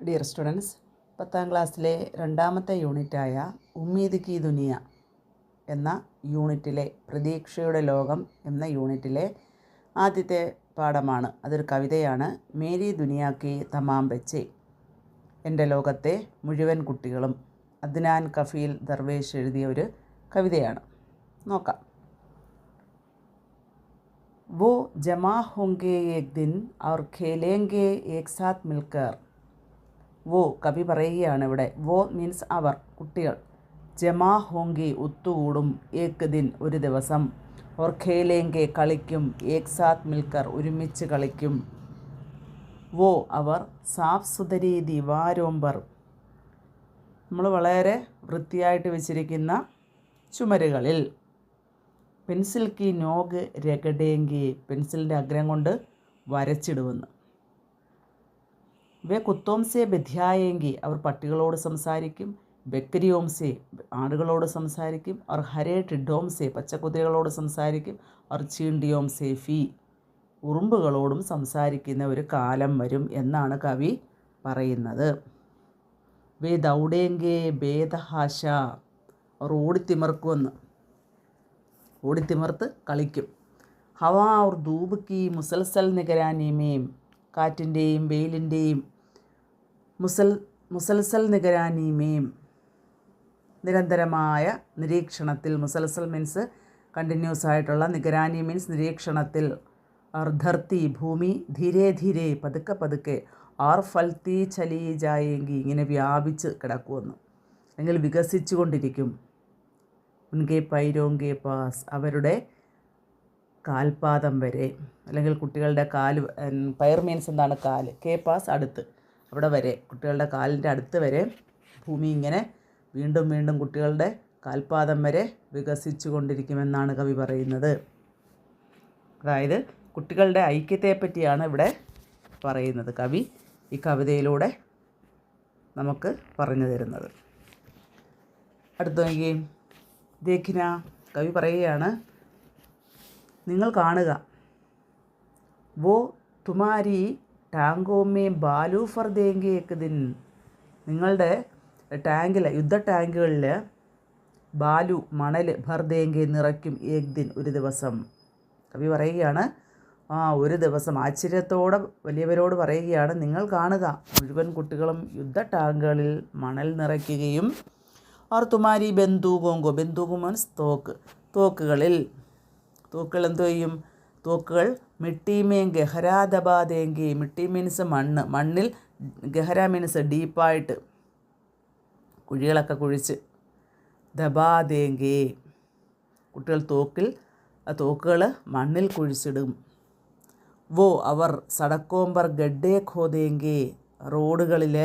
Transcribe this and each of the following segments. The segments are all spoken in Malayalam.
ഡിയർ സ്റ്റുഡൻസ്, 10ാം ക്ലാസ്സിലെ രണ്ടാമത്തെ യൂണിറ്റായ ഉമ്മീദ് കി ദുനിയ എന്ന യൂണിറ്റിലെ പ്രതീക്ഷയുടെ ലോകം എന്ന യൂണിറ്റിലെ ആദ്യത്തെ പാഠമാണ്. അതൊരു കവിതയാണ്. മേരി ദുനിയ കി തമാം ബച്ചെ, എൻ്റെ ലോകത്തെ മുഴുവൻ കുട്ടികളും. അദ്നാൻ കഫീൽ ദർവേഷ് എഴുതിയ ഒരു കവിതയാണ്. നോക്കാം. वो जमा होंगे एक दिन और खेलेंगे एक साथ मिलकर. വോ കവി പറയുകയാണ് ഇവിടെ. വോ മീൻസ് അവർ, കുട്ടികൾ. ജമാ ഹോങ്കി ഒത്തുകൂടും, ഏക് ദിൻ ഒരു ദിവസം, ഓർ ഖേലേങ്കെ കളിക്കും, ഏക് സാത്ത് മിൽക്കർ ഒരുമിച്ച് കളിക്കും. വോ അവർ, സാഫ് സുതരി ദിവാരോംബർ നമ്മൾ വളരെ വൃത്തിയായിട്ട് വെച്ചിരിക്കുന്ന ചുമരുകളിൽ, പെൻസിൽ കി നോഗ് രഗഡേങ്കി പെൻസിലിൻ്റെ അഗ്രം കൊണ്ട് വരച്ചിടുമെന്ന്. വേ കുത്തോം സെ ബധ്യായെങ്കി അവർ പട്ടികളോട് സംസാരിക്കും, ബക്രിയോം സെ ആടുകളോട് സംസാരിക്കും, അവർ ഹരേ ടിഡോം സെ പച്ചക്കുതിരകളോട് സംസാരിക്കും, അവർ ചീണ്ടിയോം സെ ഫി ഉറുമ്പുകളോടും സംസാരിക്കുന്ന ഒരു കാലം വരും എന്നാണ് കവി പറയുന്നത്. വേ ദൗഡേങ്കെ ഭേദഹാശ അവർ ഓടിത്തിമർക്കുമെന്ന്, ഓടിത്തിമർത്ത് കളിക്കും. ഹവാ और ധൂപ് की മുസൽസൽ നിഗരാനിമേം കാറ്റിൻ്റെയും വെയിലിൻ്റെയും മുസൽസൽ നിഗരാനിമേം നിരന്തരമായ നിരീക്ഷണത്തിൽ, മുസൽസൽ മീൻസ് കണ്ടിന്യൂസ് ആയിട്ടുള്ള, നിഗരാനി മീൻസ് നിരീക്ഷണത്തിൽ, और ധർത്തി ഭൂമി, ധീരെ ധീരെ പതുക്കെ പതുക്കെ, ആർ ഫൽത്തി ചലി ജായെങ്കി ഇങ്ങനെ വ്യാപിച്ച് കിടക്കുമെന്ന്, അല്ലെങ്കിൽ വികസിച്ചു കൊണ്ടിരിക്കും. ഉൻകെ പൈരോങ്കെ പാസ് അവരുടെ കാൽപാദം വരെ, അല്ലെങ്കിൽ കുട്ടികളുടെ കാല്, പയർ മീൻസ് എന്താണ് കാല്, കെ പാസ് അടുത്ത്, അവിടെ വരെ, കുട്ടികളുടെ കാലിൻ്റെ അടുത്ത് വരെ ഭൂമി ഇങ്ങനെ വീണ്ടും വീണ്ടും കുട്ടികളുടെ കാൽപാദം വരെ വികസിച്ചു കൊണ്ടിരിക്കുമെന്നാണ് കവി പറയുന്നത്. അതായത് കുട്ടികളുടെ ഐക്യത്തെപ്പറ്റിയാണ് ഇവിടെ പറയുന്നത് കവി ഈ കവിതയിലൂടെ നമുക്ക് പറഞ്ഞു തരുന്നത്. അടുത്ത നോക്കി, ദേഖിന കവി പറയുകയാണ്, നിങ്ങൾ കാണുക. വോ തുമാരി ടാങ്കോമേ ബാലു ഫർ ദേങ്കെ ഏക് ദിൻ നിങ്ങളുടെ ടാങ്കിൽ, യുദ്ധ ടാങ്കുകളിൽ ബാലു മണൽ, ഭർ ദേങ്കെ നിറയ്ക്കും, ഏക് ദിൻ ഒരു ദിവസം. കവി പറയുകയാണ്, ഒരു ദിവസം. ആശ്ചര്യത്തോടെ വലിയവരോട് പറയുകയാണ്, നിങ്ങൾ കാണുക, മുഴുവൻ കുട്ടികളും യുദ്ധ ടാങ്കുകളിൽ മണൽ നിറയ്ക്കുകയും, അവർ തുമാരി ബന്ധൂകോങ്കോ, ബന്ധൂക് മീൻസ് തോക്ക്, തോക്കുകളിൽ, തോക്കുകൾ എന്തു ചെയ്യും, തോക്കുകൾ മിട്ടിമേ ഗഹരാ ദബാദേങ്കി, മിട്ടി മീൻസ് മണ്ണ്, മണ്ണിൽ, ഗഹര മീൻസ് ഡീപ്പായിട്ട്, കുഴികളൊക്കെ കുഴിച്ച്, ദബാദേങ്കി കുട്ടികൾ തോക്കുകൾ മണ്ണിൽ കുഴിച്ചിടും. വോ അവർ, സടക്കോമ്പർ ഗഡ്ഡേ ഖോദേങ്കി റോഡുകളിൽ,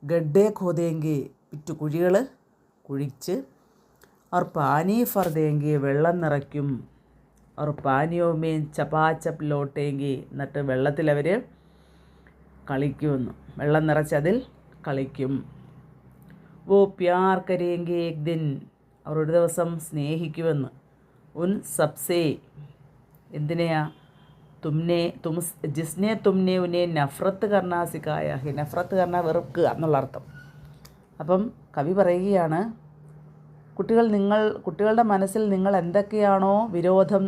ഗഡ്ഡേ ഖോദേങ്കി പിറ്റു കുഴികൾ കുഴിച്ച്, അവർ പാനി ഫർദേങ്കി വെള്ളം നിറയ്ക്കും, അവർ പാനിയോമേൻ ചപാച്ചപ്പ് ലോട്ടേങ്കി എന്നിട്ട് വെള്ളത്തിലവർ കളിക്കുമെന്ന്, വെള്ളം നിറച്ചതിൽ കളിക്കും. വോ പ്യാർ കരേങ്കി ഏക് ദിൻ അവർ ഒരു ദിവസം സ്നേഹിക്കുമെന്ന്. ഉൻ സബ്സേ എന്തിനെയാ, ജിസ്നെ തുമ്നെ ഉന്നെ നഫ്രത്ത് കർണ സിക്കായ ഹെ, നഫ്രത്ത് കർണ വെറുക്കുക എന്നുള്ള അർത്ഥം. അപ്പം കവി പറയുകയാണ്, കുട്ടികളുടെ മനസ്സിൽ നിങ്ങൾ എന്തൊക്കെയാണോ വിരോധം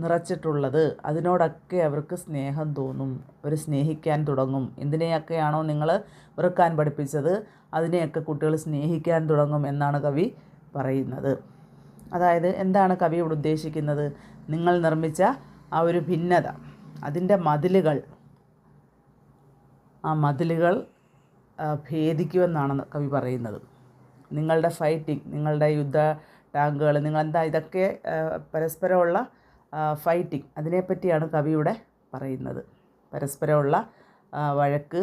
നിറച്ചിട്ടുള്ളത് അതിനോടൊക്കെ അവർക്ക് സ്നേഹം തോന്നും, അവർ സ്നേഹിക്കാൻ തുടങ്ങും. എന്തിനെയൊക്കെയാണോ നിങ്ങൾ വെറുക്കാൻ പഠിപ്പിച്ചത് അതിനെയൊക്കെ കുട്ടികൾ സ്നേഹിക്കാൻ തുടങ്ങും എന്നാണ് കവി പറയുന്നത്. അതായത് എന്താണ് കവി ഇവിടെ ഉദ്ദേശിക്കുന്നത്, നിങ്ങൾ നിർമ്മിച്ച ആ ഒരു ഭിന്നത, അതിൻ്റെ മതിലുകൾ, ആ മതിലുകൾ ഭേദിക്കുമെന്നാണ് കവി പറയുന്നത്. നിങ്ങളുടെ ഫൈറ്റിംഗ്, നിങ്ങളുടെ യുദ്ധ ടാങ്കുകൾ, നിങ്ങളെന്താ ഇതൊക്കെ പരസ്പരമുള്ള ഫൈറ്റിംഗ്, അതിനെപ്പറ്റിയാണ് കവിയുടെ പറയുന്നത്. പരസ്പരമുള്ള വഴക്ക്,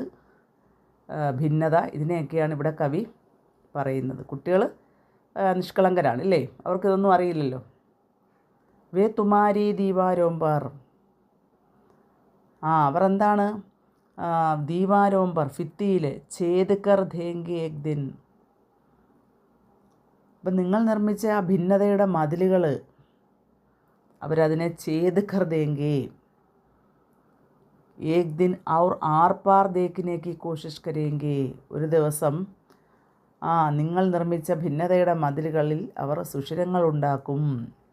ഭിന്നത, ഇതിനെയൊക്കെയാണ് ഇവിടെ കവി പറയുന്നത്. കുട്ടികൾ നിഷ്കളങ്കരാണ് അല്ലേ, അവർക്കിതൊന്നും അറിയില്ലല്ലോ. വേ തുമാരി ദീവാരോംബർ അവർ എന്താണ്, ദീവാരോംബർ ഭിത്തിയിൽ, ഛേദ്കർ ധേങ്കി ഏക് ദിൻ അപ്പം നിങ്ങൾ നിർമ്മിച്ച ആ ഭിന്നതയുടെ മതിലുകൾ അവരതിനെ ഛേദ്കർ ദേങ്കി ഏക് ദിൻ ഔർ ആർ പാർ ദേഖ്നെ കി കോശിഷ് കരേംഗെ. ഒരു ദിവസം നിങ്ങൾ നിർമ്മിച്ച ഭിന്നതയുടെ മതിലുകളിൽ അവർ സുഷിരങ്ങൾ ഉണ്ടാക്കും.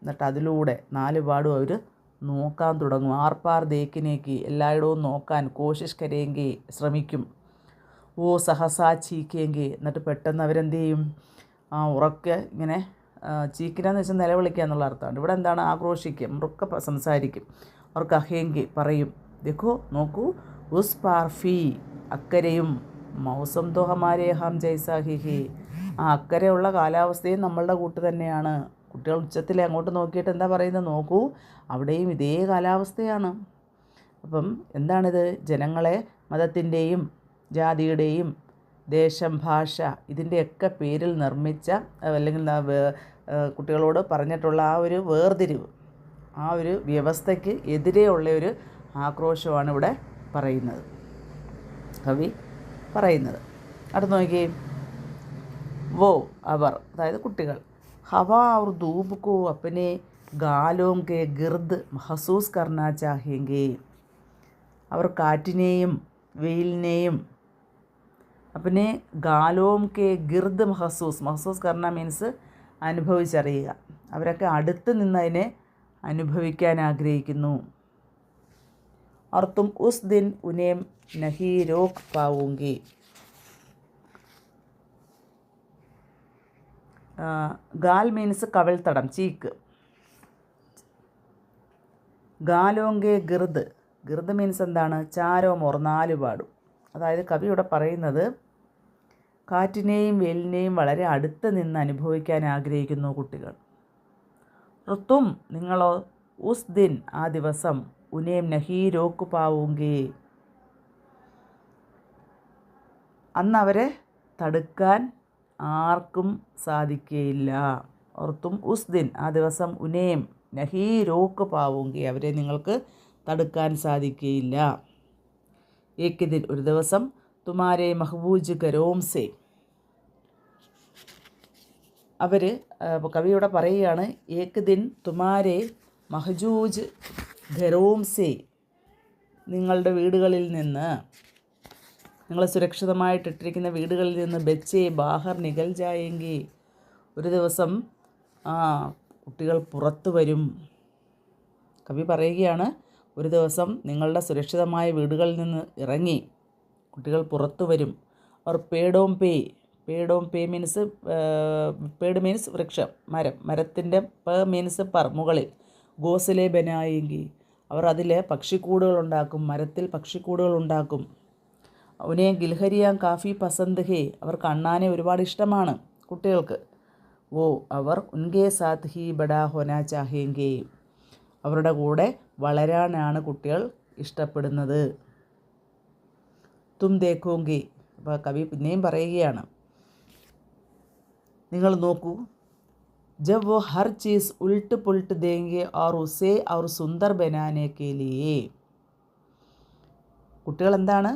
എന്നിട്ട് അതിലൂടെ 4 പാടും അവർ നോക്കാൻ തുടങ്ങും. ആർ പാർ ദേഖ്നേക്ക് എല്ലായിടവും നോക്കാൻ, കോശിഷ് കരേംഗെ ശ്രമിക്കും. ഓ സഹസാ ചീക്കേങ്കി, എന്നിട്ട് പെട്ടെന്ന് അവരെന്ത് ചെയ്യും, ഉറക്കെ ഇങ്ങനെ ചീക്കിരാന്ന് വെച്ചാൽ നിലവിളിക്കുക എന്നുള്ള അർത്ഥമാണ്. ഇവിടെ എന്താണ്, ആക്രോശിക്കും, ഉറക്കെ സംസാരിക്കും. അവർ കഹേങ്കി പറയും, देखो നോക്കൂ, ഉസ് പാർഫി അക്കരെയും, മൗസം തോ ഹമാരെ ഹം ജൈസാ ഹി ഹി, അക്കരെയുള്ള കാലാവസ്ഥയും നമ്മളുടെ കൂട്ട് തന്നെയാണ്. കുട്ടികൾ ഉച്ചത്തിൽ അങ്ങോട്ട് നോക്കിയിട്ട് എന്താ പറയുന്നത്, നോക്കൂ അവിടെയും ഇതേ കാലാവസ്ഥയാണ്. അപ്പം എന്താണിത്, ജനങ്ങളെ മതത്തിൻ്റെയും ജാതിയുടെയും ദേശം ഭാഷ ഇതിൻ്റെയൊക്കെ പേരിൽ നിർമ്മിച്ച അല്ലെങ്കിൽ കുട്ടികളോട് പറഞ്ഞിട്ടുള്ള ആ ഒരു വേർതിരിവ്, ആ ഒരു വ്യവസ്ഥയ്ക്ക് എതിരെയുള്ള ഒരു ആക്രോശമാണ് ഇവിടെ പറയുന്നത്, കവി പറയുന്നത്. അടുത്ത് നോക്കിയേ, വോ അവർ, അതായത് കുട്ടികൾ, ഹവാ और धूप को अपने गालों के गिर्द महसूस करना चाहेंगे. അവർ കാറ്റിനെയും വെയിലിനെയും अपने गालों के गिर्द महसूस करना മീൻസ് അനുഭവിച്ചറിയുക. അവരൊക്കെ അടുത്ത് നിന്നതിനെ അനുഭവിക്കാൻ ആഗ്രഹിക്കുന്നു. और तुम उस दिन उन्हें नहीं रोक पाओगे. ഗാൽ മീൻസ് കവിൾത്തടം, ചീക്ക്. ഗാലോങ്കെ ഗിർദ്, ഗിർദ് മീൻസ് എന്താണ്, ചാരോമോർ 4 പാടും. അതായത് കവി ഇവിടെ പറയുന്നത് കാറ്റിനെയും വെയിലിനെയും വളരെ അടുത്ത് നിന്ന് അനുഭവിക്കാൻ ആഗ്രഹിക്കുന്നു കുട്ടികൾ. ഋത്തും നിങ്ങളോ, ഉസ് ദിൻ ആ ദിവസം, ഉനേം നഹി രോക്ക് പാവുങ്കേ അന്ന് അവരെ തടുക്കാൻ ആർക്കും സാധിക്കുകയില്ല. ഓർത്തും ഉസ് ദിൻ ആ ദിവസം, ഉനേം നഹി രോക്ക് പാവുങ്കേ അവരെ നിങ്ങൾക്ക് തടുക്കാൻ സാധിക്കുകയില്ല. ഏക് ദിൻ ഒരു ദിവസം, തുമാരെ മഹബൂജ് ഗരോം സേ അവർ, കവിയുടെ പറയുകയാണ്, ഏക് ദിൻ തുമാരെ മഹജൂജ് ഘരോം സേ നിങ്ങളുടെ വീടുകളിൽ നിന്ന്, നിങ്ങൾ സുരക്ഷിതമായിട്ടിട്ടിരിക്കുന്ന വീടുകളിൽ നിന്ന്, ബച്ചേ ബാഹർ നികൽ ജായെങ്കി ഒരു ദിവസം കുട്ടികൾ പുറത്തു വരും. കവി പറയുകയാണ്, ഒരു ദിവസം നിങ്ങളുടെ സുരക്ഷിതമായ വീടുകളിൽ നിന്ന് ഇറങ്ങി കുട്ടികൾ പുറത്തു വരും. അവർ പേടോം പേ മീൻസ്, പേട് മീൻസ് വൃക്ഷം, മരത്തിൻ്റെ പ മീൻസ് പർ മുകളിൽ, ഗോസലെ ബനായെങ്കി അവർ അതിൽ പക്ഷിക്കൂടുകളുണ്ടാക്കും, മരത്തിൽ പക്ഷിക്കൂടുകളുണ്ടാക്കും. ഉനെ ഗിൽഹരിയാൻ കാഫി പസന്ത് ഹേ അവർക്ക് അണ്ണാനെ ഒരുപാട് ഇഷ്ടമാണ് കുട്ടികൾക്ക്. ഓ അവർ ഉൻകെ സാത്ത് ഹി ബഡാ ഹോനാ ചാഹേങ്കേ അവരുടെ കൂടെ വളരാനാണ് കുട്ടികൾ ഇഷ്ടപ്പെടുന്നത്. തും ദേഖോങ്കി, അപ്പോൾ കവി പിന്നെയും പറയുകയാണ്, നിങ്ങൾ നോക്കൂ, जब वो हर चीज़ उल्ट पुल्ट देंगे और उसे और सुंदर बनाने के लिए. കുട്ടികൾ എന്താണ്,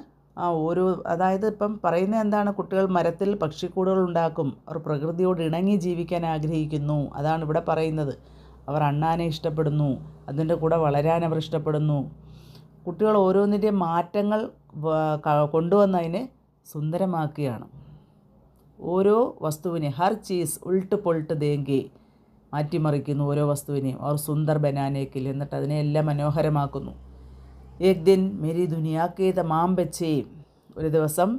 ഓരോ, അതായത് ഇപ്പം പറയുന്നത് എന്താണ്, കുട്ടികൾ മരത്തിൽ പക്ഷിക്കൂടുകൾ ഉണ്ടാക്കും, അവർ പ്രകൃതിയോട് ഇണങ്ങി ജീവിക്കാൻ ആഗ്രഹിക്കുന്നു. അതാണ് ഇവിടെ പറയുന്നത്. അവർ അണ്ണാനെ ഇഷ്ടപ്പെടുന്നു, അതിൻ്റെ കൂടെ വളരാൻ അവർ ഇഷ്ടപ്പെടുന്നു. കുട്ടികൾ ഓരോന്നിൻ്റെയും മാറ്റങ്ങൾ കൊണ്ടുവന്നതിനെ സുന്ദരമാക്കുകയാണ്. ഓരോ വസ്തുവിനെ ഹർ ചീസ് ഉൾട്ട് പൊൾട്ട് ദേങ്കെ മാറ്റിമറിക്കുന്നു ഓരോ വസ്തുവിനെയും. അവർ സുന്ദർ ബനാനേക്കിൽ എന്നിട്ട് അതിനെ എല്ലാം മനോഹരമാക്കുന്നു. ഏക് ദിൻ മേരി ദുനിയാക്കേ തമാം ബച്ചേ ഒരു ദിവസം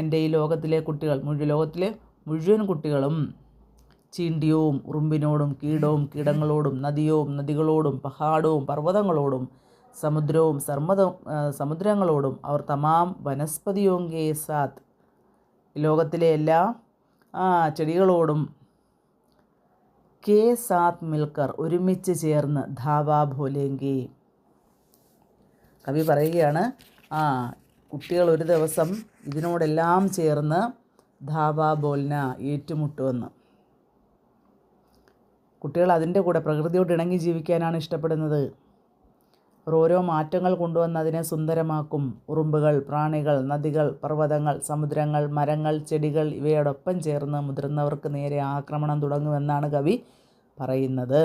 എൻ്റെ ഈ ലോകത്തിലെ കുട്ടികൾ, ലോകത്തിലെ മുഴുവൻ കുട്ടികളും ചീണ്ടിയവും ഉറുമ്പിനോടും കീടവും കീടങ്ങളോടും നദിയും നദികളോടും പഹാടവും പർവ്വതങ്ങളോടും സമുദ്രവും സമുദ്രങ്ങളോടും അവർ തമാം വനസ്പതിയോങ്കേ സാത്ത് ലോകത്തിലെ എല്ലാ ചെടികളോടും കെ സാത്ത് മിൽക്കർ ഒരുമിച്ച് ചേർന്ന് ധാവാ ഭോലേങ്കി. കവി പറയുകയാണ്, കുട്ടികൾ ഒരു ദിവസം ഇതിനോടെല്ലാം ചേർന്ന് ധാവാ ബോൽന ഏറ്റുമുട്ടുമെന്ന്. കുട്ടികൾ അതിൻ്റെ കൂടെ പ്രകൃതിയോട് ഇണങ്ങി ജീവിക്കാനാണ് ഇഷ്ടപ്പെടുന്നത്. അവർ ഓരോ മാറ്റങ്ങൾ കൊണ്ടുവന്ന് അതിനെ സുന്ദരമാക്കും. ഉറുമ്പുകൾ, പ്രാണികൾ, നദികൾ, പർവ്വതങ്ങൾ, സമുദ്രങ്ങൾ, മരങ്ങൾ, ചെടികൾ ഇവയോടൊപ്പം ചേർന്ന് മുതിർന്നവർക്ക് നേരെ ആക്രമണം തുടങ്ങുമെന്നാണ് കവി പറയുന്നത്.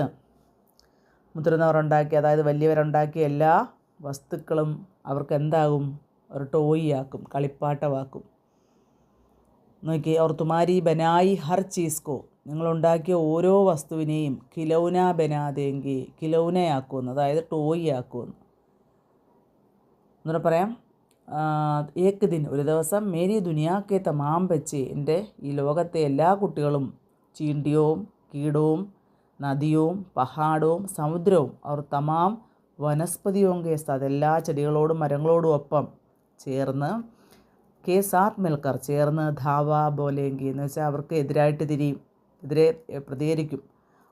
മുതിർന്നവരുണ്ടാക്കിയ, അതായത് വലിയവരുണ്ടാക്കിയ എല്ലാ വസ്തുക്കളും അവർക്ക് എന്താകും, ഒരു ടോയ് ആക്കും, കളിപ്പാട്ടമാക്കും. നോക്കി, അവർ തുമാരി ബനായി ഹർ ചീസ് കോ, നിങ്ങളുണ്ടാക്കിയ ഓരോ വസ്തുവിനെയും ഖിലൗന ബനാദേങ്കി, ഖിലൗനയാക്കുമെന്ന്, അതായത് ടോയ് ആക്കുമെന്ന്. എന്നുകൂടെ പറയാം. ഏക് ദിൻ, ഒരു ദിവസം, മേരി ദുനിയാക്കെ തമാം ബച്ചെ, എൻ്റെ ഈ ലോകത്തെ എല്ലാ കുട്ടികളും, ചീണ്ടിയോം കീടവും നദിയും പഹാടവും സമുദ്രവും, അവർ തമാം വനസ്പതിയോം കെ സാത്ത്, എല്ലാ ചെടികളോടും മരങ്ങളോടും ഒപ്പം ചേർന്ന്, കെ സാത്ത് മിൽക്കർ, ചേർന്ന്, ധാവ ബോലേങ്കി, എന്ന് വെച്ചാൽ അവർക്ക് എതിരായിട്ട് എതിരെ പ്രതികരിക്കും.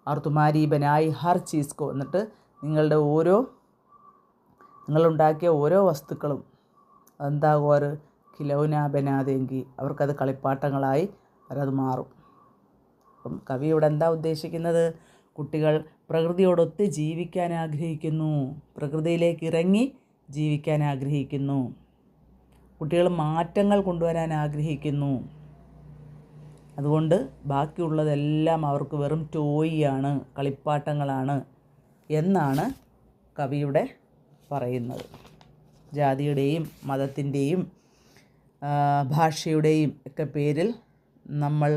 അവർ തുമാരി ബനായി ഹർ ചീസ് കോ, എന്നിട്ട് നിങ്ങളുണ്ടാക്കിയ ഓരോ വസ്തുക്കളും എന്താകും, അവർ ഖിലൗന ബനാദേങ്കി, അവർക്കത് കളിപ്പാട്ടങ്ങളായി അവരത് മാറും. അപ്പം കവി ഇവിടെ എന്താ ഉദ്ദേശിക്കുന്നത്? കുട്ടികൾ പ്രകൃതിയോടൊത്ത് ജീവിക്കാൻ ആഗ്രഹിക്കുന്നു, പ്രകൃതിയിലേക്ക് ഇറങ്ങി ജീവിക്കാൻ ആഗ്രഹിക്കുന്നു, കുട്ടികൾ മാറ്റങ്ങൾ കൊണ്ടുവരാൻ ആഗ്രഹിക്കുന്നു. അതുകൊണ്ട് ബാക്കിയുള്ളതെല്ലാം അവർക്ക് വെറും ടോയിയാണ്, കളിപ്പാട്ടങ്ങളാണ് എന്നാണ് കവിയുടെ പറയുന്നത്. ജാതിയുടെയും മതത്തിൻ്റെയും ഭാഷയുടെയും ഒക്കെ പേരിൽ നമ്മൾ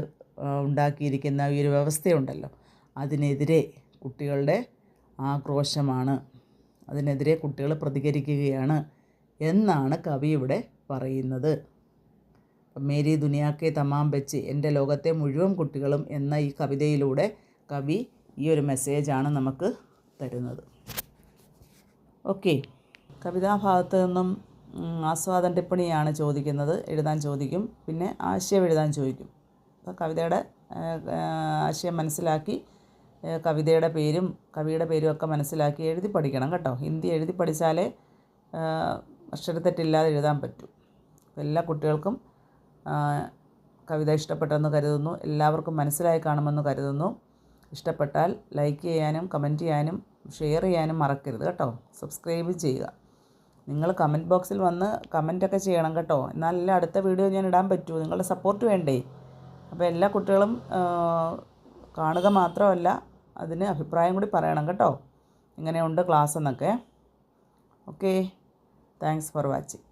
ഉണ്ടാക്കിയിരിക്കുന്ന ഈ ഒരു വ്യവസ്ഥയുണ്ടല്ലോ, അതിനെതിരെ കുട്ടികളുടെ ആക്രോശമാണ്, അതിനെതിരെ കുട്ടികൾ പ്രതികരിക്കുകയാണ് എന്നാണ് കവി ഇവിടെ പറയുന്നത്. മേരി ദുനിയാക്കെ തമാം ബച്ച്, എൻ്റെ ലോകത്തെ മുഴുവൻ കുട്ടികളും എന്ന ഈ കവിതയിലൂടെ കവി ഈ ഒരു മെസ്സേജാണ് നമുക്ക് തരുന്നത്. ഓക്കെ, കവിതാഭാഗത്ത് നിന്നും ആസ്വാദന ടിപ്പണിയാണ് എഴുതാൻ ചോദിക്കും, പിന്നെ ആശയം എഴുതാൻ ചോദിക്കും. അപ്പോൾ കവിതയുടെ ആശയം മനസ്സിലാക്കി കവിതയുടെ പേരും കവിയുടെ പേരും ഒക്കെ മനസ്സിലാക്കി എഴുതി പഠിക്കണം കേട്ടോ. ഹിന്ദി എഴുതി പഠിച്ചാലേ അക്ഷരത്തെറ്റില്ലാതെ എഴുതാൻ പറ്റൂ. എല്ലാ കുട്ടികൾക്കും കവിത ഇഷ്ടപ്പെട്ടെന്ന് കരുതുന്നു, എല്ലാവർക്കും മനസ്സിലായി കാണുമെന്ന് കരുതുന്നു. ഇഷ്ടപ്പെട്ടാൽ ലൈക്ക് ചെയ്യാനും കമൻറ്റ് ചെയ്യാനും ഷെയർ ചെയ്യാനും മറക്കരുത് കേട്ടോ. സബ്സ്ക്രൈബ് ചെയ്യുക. നിങ്ങൾ കമൻറ്റ് ബോക്സിൽ വന്ന് കമൻറ്റൊക്കെ ചെയ്യണം കേട്ടോ, എന്നാലല്ലേ അടുത്ത വീഡിയോ ഞാൻ ഇടാൻ പറ്റൂ. നിങ്ങളുടെ സപ്പോർട്ട് വേണ്ടേ? അപ്പോൾ എല്ലാ കുട്ടികളും കാണുക മാത്രമല്ല, അതിന് അഭിപ്രായം കൂടി പറയണം കേട്ടോ, ഇങ്ങനെയുണ്ട് ക്ലാസ് എന്നൊക്കെ. Okay, thanks for watching.